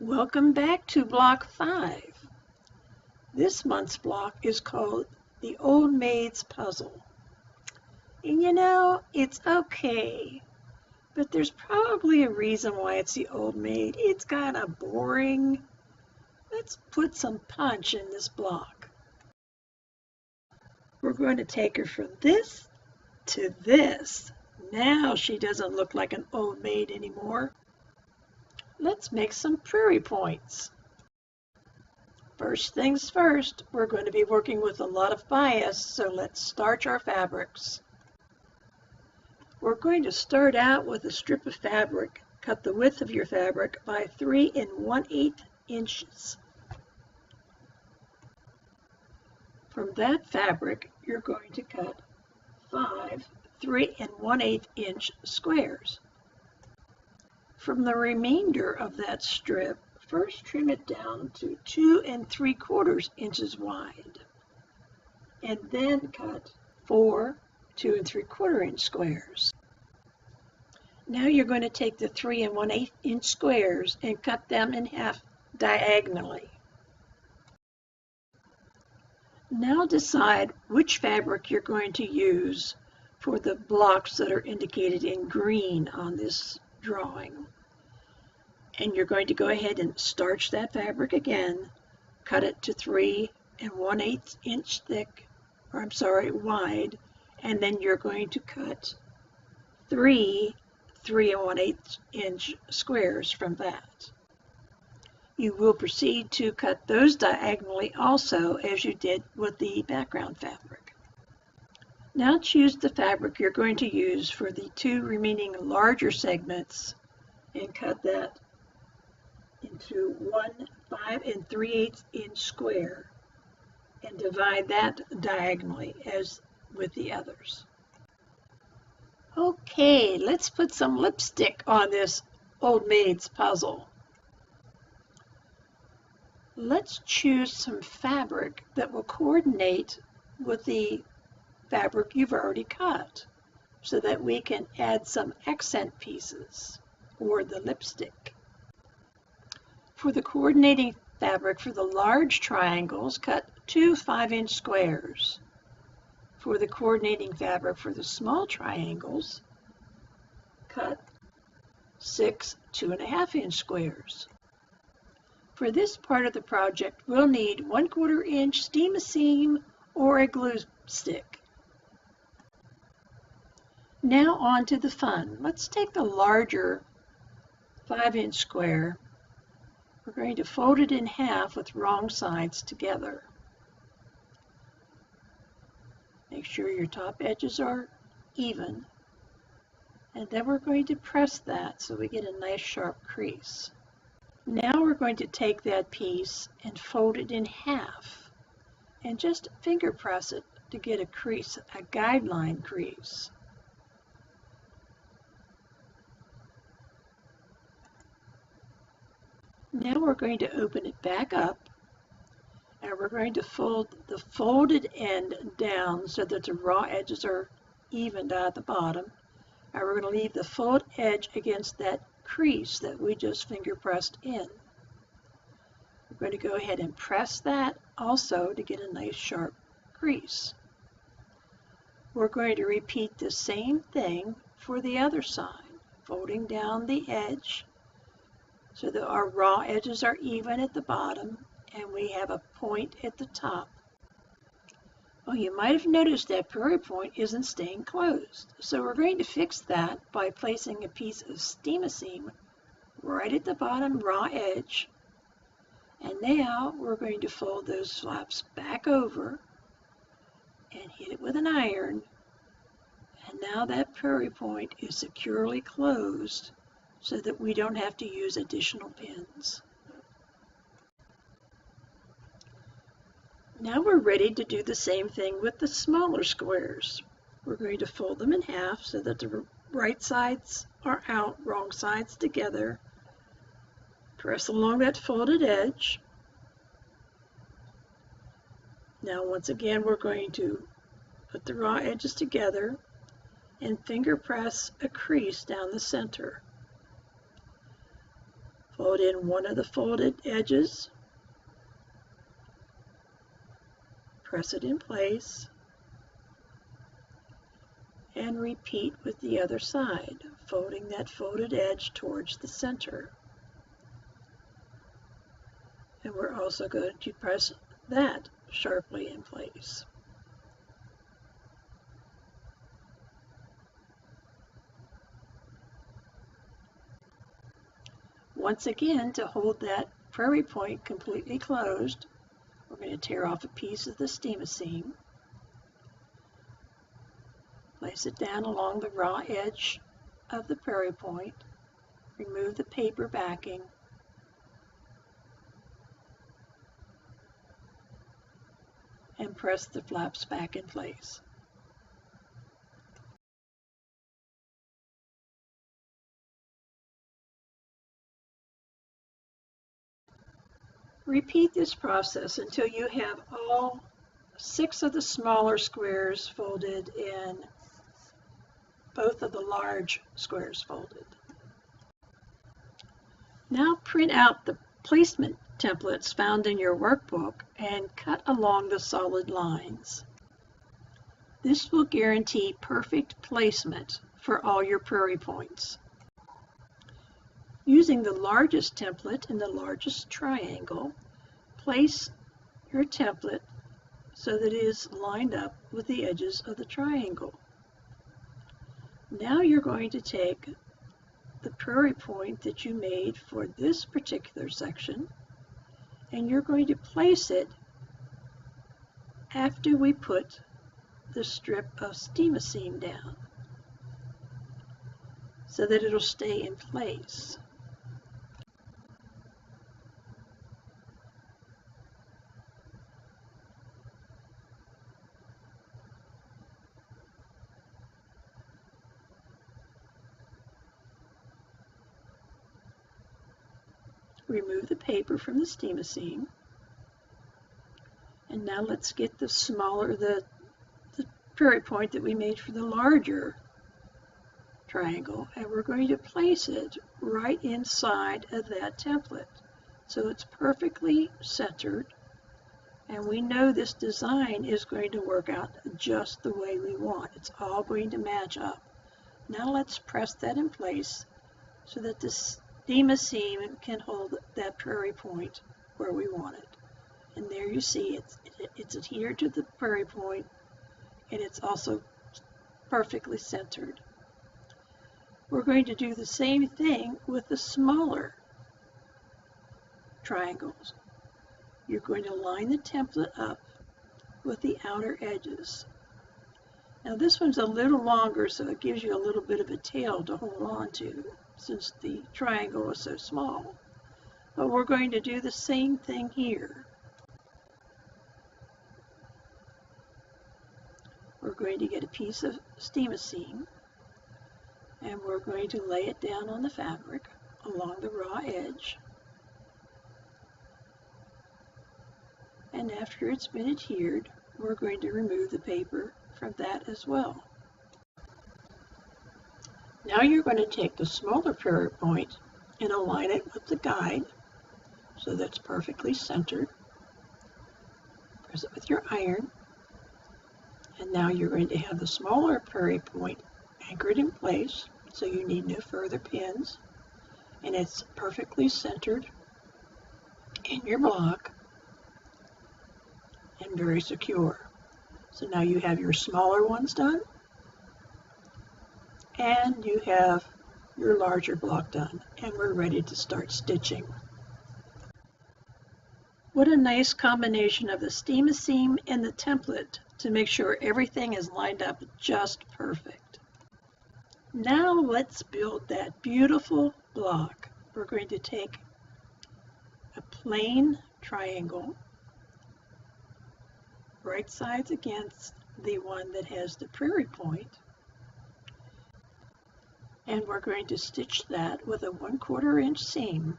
Welcome back to Block 5. This month's block is called The Old Maid's Puzzle. And you know, it's okay, but there's probably a reason why it's the Old Maid. It's kind of boring. Let's put some punch in this block. We're going to take her from this to this. Now she doesn't look like an old maid anymore. Let's make some prairie points. First things first, we're going to be working with a lot of bias, so let's starch our fabrics. We're going to start out with a strip of fabric. Cut the width of your fabric by 3 1/8 inches. From that fabric, you're going to cut 5 3 1/8 inch squares. From the remainder of that strip, first trim it down to 2 3/4 inches wide, and then cut 4 2 3/4 inch squares. Now you're going to take the 3 1/8 inch squares and cut them in half diagonally. Now decide which fabric you're going to use for the blocks that are indicated in green on this drawing. And you're going to go ahead and starch that fabric again, cut it to 3 1/8 inch thick, wide, and then you're going to cut 3 3 1/8 inch squares from that. You will proceed to cut those diagonally also as you did with the background fabric. Now choose the fabric you're going to use for the 2 remaining larger segments and cut that into 1 5 3/8 inch square and divide that diagonally as with the others. Okay, let's put some lipstick on this old maid's puzzle. Let's choose some fabric that will coordinate with the fabric you've already cut so that we can add some accent pieces or the lipstick. For the coordinating fabric for the large triangles, cut 2 5-inch squares. For the coordinating fabric for the small triangles, cut 6 2.5-inch squares. For this part of the project, we'll need 1/4 inch steam seam or a glue stick. Now on to the fun. Let's take the larger 5-inch square. We're going to fold it in half with wrong sides together. Make sure your top edges are even. And then we're going to press that so we get a nice sharp crease. Now we're going to take that piece and fold it in half and just finger press it to get a crease, a guideline crease. Now we're going to open it back up and we're going to fold the folded end down so that the raw edges are evened out at the bottom. And we're going to leave the fold edge against that crease that we just finger pressed in. We're going to go ahead and press that also to get a nice sharp crease. We're going to repeat the same thing for the other side, folding down the edge so that our raw edges are even at the bottom and we have a point at the top. Well, you might have noticed that prairie point isn't staying closed. So we're going to fix that by placing a piece of steam seam right at the bottom raw edge. And now we're going to fold those flaps back over and hit it with an iron. And now that prairie point is securely closed so that we don't have to use additional pins. Now we're ready to do the same thing with the smaller squares. We're going to fold them in half so that the right sides are out, wrong sides together. Press along that folded edge. Now once again we're going to put the raw edges together and finger press a crease down the center. Fold in one of the folded edges, press it in place, and repeat with the other side, folding that folded edge towards the center. And we're also going to press that sharply in place. Once again, to hold that prairie point completely closed, we're going to tear off a piece of the steam seam, place it down along the raw edge of the prairie point, remove the paper backing, and press the flaps back in place. Repeat this process until you have all 6 of the smaller squares folded and both of the large squares folded. Now print out the placement templates found in your workbook and cut along the solid lines. This will guarantee perfect placement for all your prairie points. Using the largest template in the largest triangle, place your template so that it is lined up with the edges of the triangle. Now you're going to take the prairie point that you made for this particular section, and you're going to place it after we put the strip of steam seam down so that it'll stay in place. Remove the paper from the steam seam, and now let's get the smaller, the prairie point that we made for the larger triangle, and we're going to place it right inside of that template so it's perfectly centered, and we know this design is going to work out just the way we want. It's all going to match up. Now let's press that in place so that the steam seam can hold that prairie point where we want it. And there you see it's adhered to the prairie point, and it's also perfectly centered. We're going to do the same thing with the smaller triangles. You're going to line the template up with the outer edges. Now this one's a little longer, so it gives you a little bit of a tail to hold on to since the triangle is so small. But we're going to do the same thing here. We're going to get a piece of steam seam, and we're going to lay it down on the fabric along the raw edge. And after it's been adhered, we're going to remove the paper from that as well. Now you're going to take the smaller prairie point and align it with the guide so that's perfectly centered. Press it with your iron, and now you're going to have the smaller prairie point anchored in place, so you need no further pins, and it's perfectly centered in your block and very secure. So now you have your smaller ones done, and you have your larger block done, and we're ready to start stitching. What a nice combination of the steam seam and the template to make sure everything is lined up just perfect. Now let's build that beautiful block. We're going to take a plain triangle, right sides against the one that has the prairie point, and we're going to stitch that with a 1/4 inch seam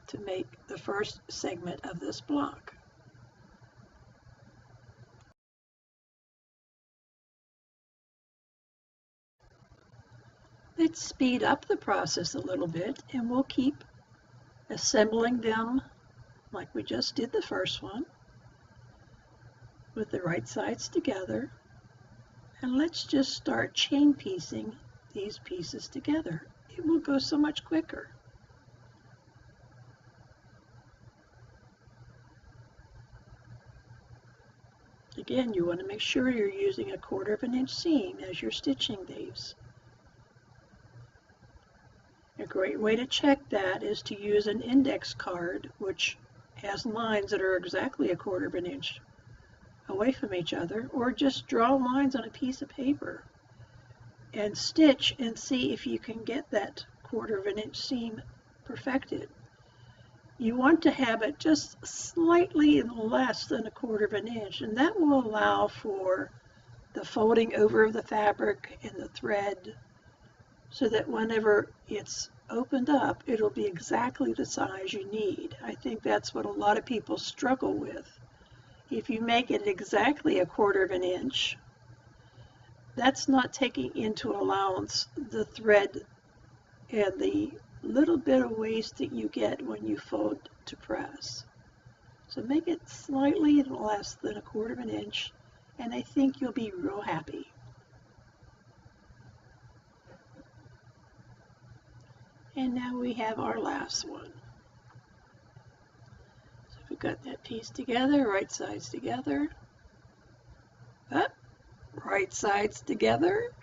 to make the first segment of this block. Let's speed up the process a little bit, and we'll keep assembling them like we just did the first one, with the right sides together. And let's just start chain piecing these pieces together. It will go so much quicker. Again, you want to make sure you're using 1/4 of an inch seam as you're stitching these. A great way to check that is to use an index card, which has lines that are exactly 1/4 of an inch away from each other, or just draw lines on a piece of paper and stitch and see if you can get that 1/4 of an inch seam perfected. You want to have it just slightly less than 1/4 of an inch, and that will allow for the folding over of the fabric and the thread, so that whenever it's opened up, it'll be exactly the size you need. I think that's what a lot of people struggle with. If you make it exactly 1/4 of an inch, that's not taking into allowance the thread and the little bit of waste that you get when you fold to press. So make it slightly less than 1/4 of an inch, and I think you'll be real happy. And now we have our last one. So we've got that piece together, right sides together, up, right sides together.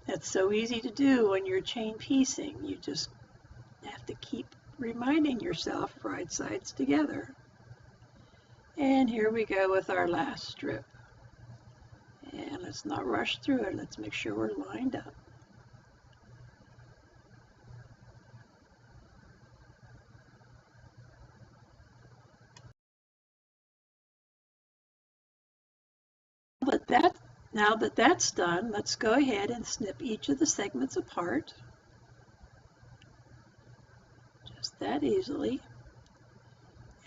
That's so easy to do when you're chain piecing. You just have to keep reminding yourself, right sides together. And here we go with our last strip. And let's not rush through it. Let's make sure we're lined up. Now that that's done, let's go ahead and snip each of the segments apart. Just that easily.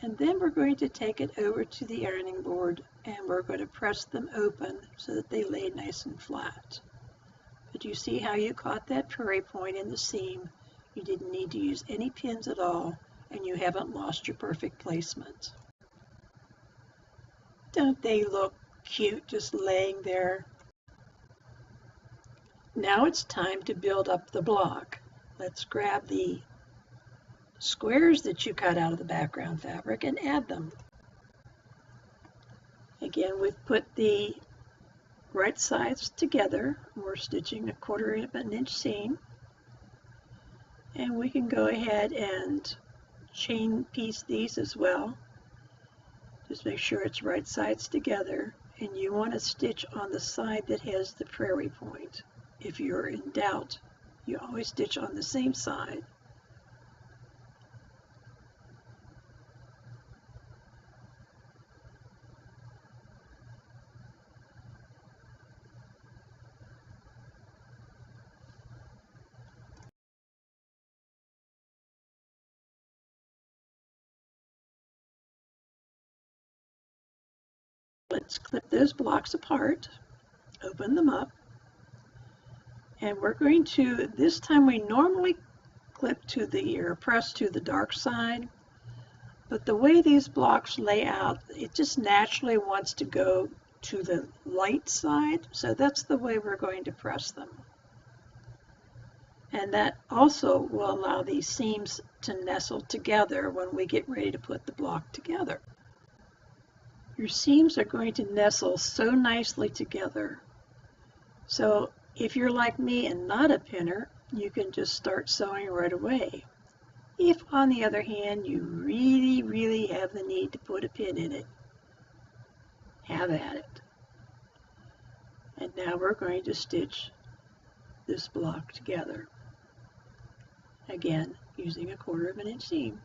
And then we're going to take it over to the ironing board, and we're going to press them open so that they lay nice and flat. But you see how you caught that prairie point in the seam? You didn't need to use any pins at all, and you haven't lost your perfect placement. Don't they look cute just laying there? Now it's time to build up the block. Let's grab the squares that you cut out of the background fabric and add them. Again, we've put the right sides together. We're stitching 1/4 of an inch seam, and we can go ahead and chain piece these as well. Just make sure it's right sides together, and you want to stitch on the side that has the prairie point. If you're in doubt, you always stitch on the same side. Let's clip those blocks apart, open them up, and we're going to, this time we normally clip to the, or press to the dark side, but the way these blocks lay out, it just naturally wants to go to the light side, so that's the way we're going to press them. And that also will allow these seams to nestle together when we get ready to put the block together. Your seams are going to nestle so nicely together. So if you're like me and not a pinner, you can just start sewing right away. If, on the other hand, you really have the need to put a pin in it, have at it. And now we're going to stitch this block together. Again, using 1/4 of an inch seam.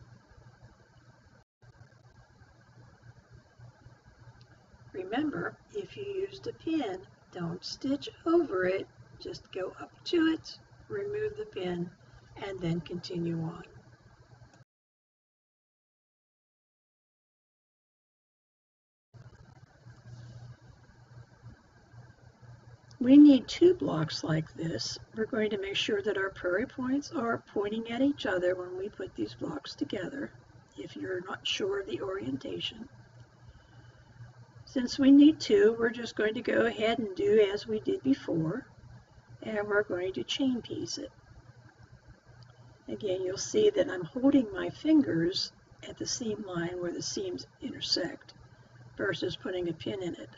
Remember, if you used a pin, don't stitch over it, just go up to it, remove the pin, and then continue on. We need two blocks like this. We're going to make sure that our prairie points are pointing at each other when we put these blocks together, if you're not sure of the orientation. Since we need two, we're just going to go ahead and do as we did before, and we're going to chain piece it. Again, you'll see that I'm holding my fingers at the seam line where the seams intersect versus putting a pin in it.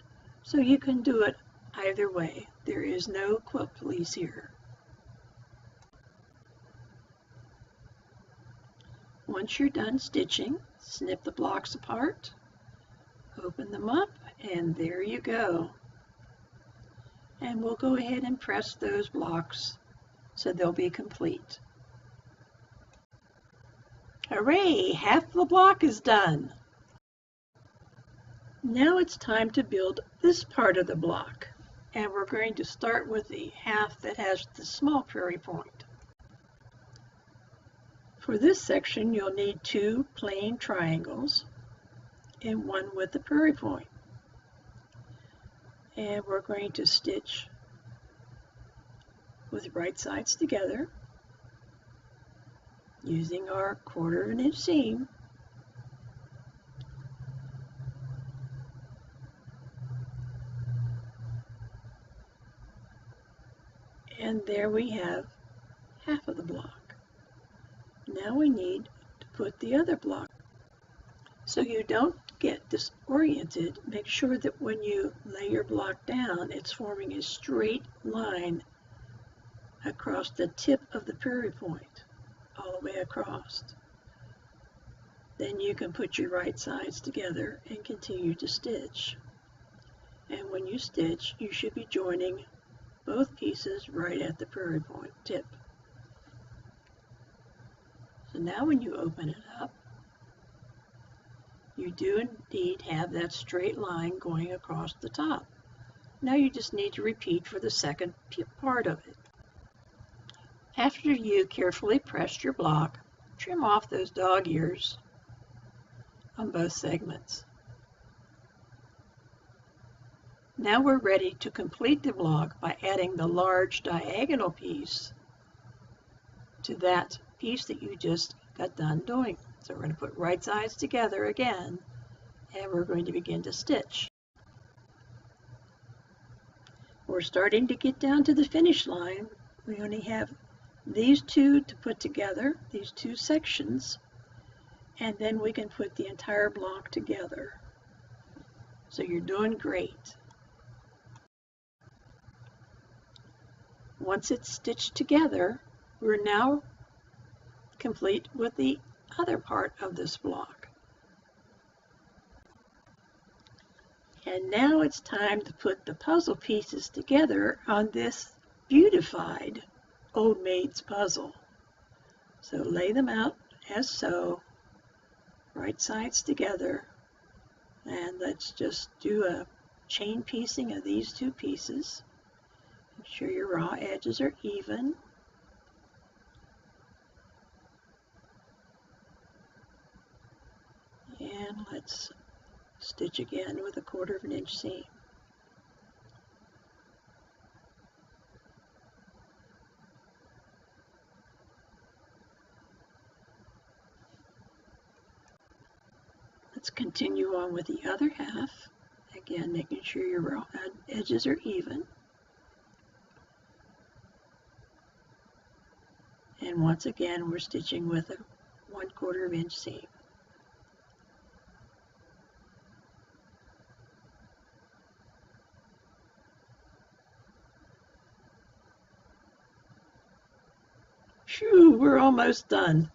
So you can do it either way. There is no quilt police here. Once you're done stitching, snip the blocks apart, open them up, and there you go. And we'll go ahead and press those blocks so they'll be complete. Hooray! Half the block is done. Now it's time to build this part of the block, and we're going to start with the half that has the small prairie point. For this section, you'll need two plain triangles and one with the prairie point. And we're going to stitch with right sides together using our 1/4 inch seam. And there we have half of the block. Now we need to put the other block. So you don't get disoriented, make sure that when you lay your block down, it's forming a straight line across the tip of the prairie point, all the way across. Then you can put your right sides together and continue to stitch. And when you stitch, you should be joining both pieces right at the prairie point tip. So now when you open it up, you do indeed have that straight line going across the top. Now you just need to repeat for the second part of it. After you carefully pressed your block, trim off those dog ears on both segments. Now we're ready to complete the block by adding the large diagonal piece to that piece that you just got done doing. So we're going to put right sides together again, and we're going to begin to stitch. We're starting to get down to the finish line. We only have these two to put together, these two sections, and then we can put the entire block together. So you're doing great. Once it's stitched together, we're now complete with the other part of this block. And now it's time to put the puzzle pieces together on this beautified Old Maid's puzzle. So lay them out as so, right sides together, and let's just do a chain piecing of these two pieces. Make sure your raw edges are even. And let's stitch again with a 1/4 inch seam. Let's continue on with the other half. Again, making sure your raw edges are even. And once again, we're stitching with a 1/4 inch seam. Phew, we're almost done.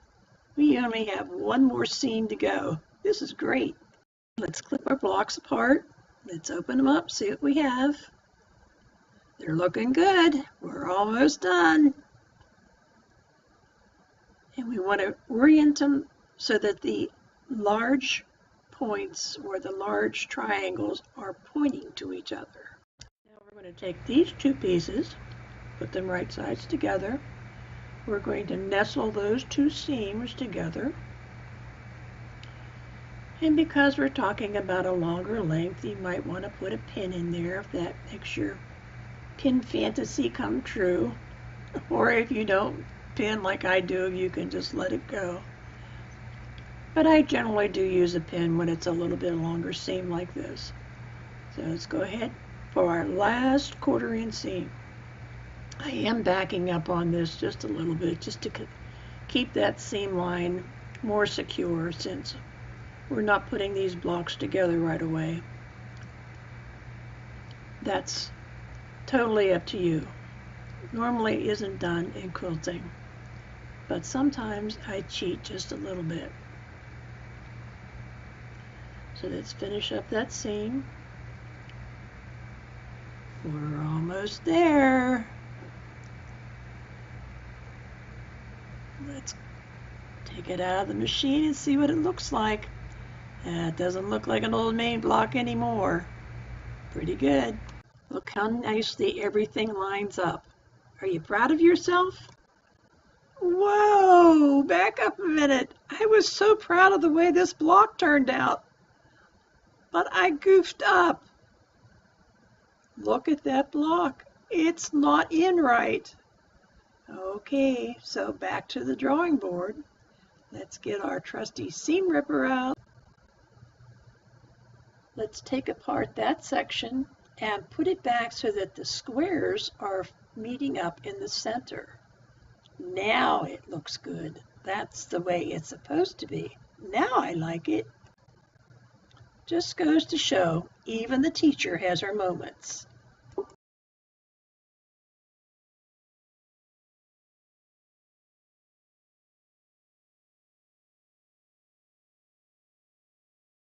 We only have one more seam to go. This is great. Let's clip our blocks apart. Let's open them up, see what we have. They're looking good. We're almost done. And we want to orient them so that the large points or the large triangles are pointing to each other. Now we're going to take these two pieces, put them right sides together. We're going to nestle those two seams together. And because we're talking about a longer length, you might want to put a pin in there if that makes your pin fantasy come true. Or if you don't pin like I do, you can just let it go. But I generally do use a pin when it's a little bit longer seam like this. So let's go ahead for our last 1/4 inch seam. I am backing up on this just a little bit just to keep that seam line more secure since we're not putting these blocks together right away. That's totally up to you. Normally isn't done in quilting, but sometimes I cheat just a little bit. So let's finish up that seam. We're almost there. Let's take it out of the machine and see what it looks like. It doesn't look like an old main block anymore. Pretty good. Look how nicely everything lines up. Are you proud of yourself? Whoa, back up a minute. I was so proud of the way this block turned out, but I goofed up. Look at that block. It's not in right. Okay, so back to the drawing board. Let's get our trusty seam ripper out. Let's take apart that section and put it back so that the squares are meeting up in the center. Now it looks good. That's the way it's supposed to be. Now I like it. Just goes to show, even the teacher has her moments.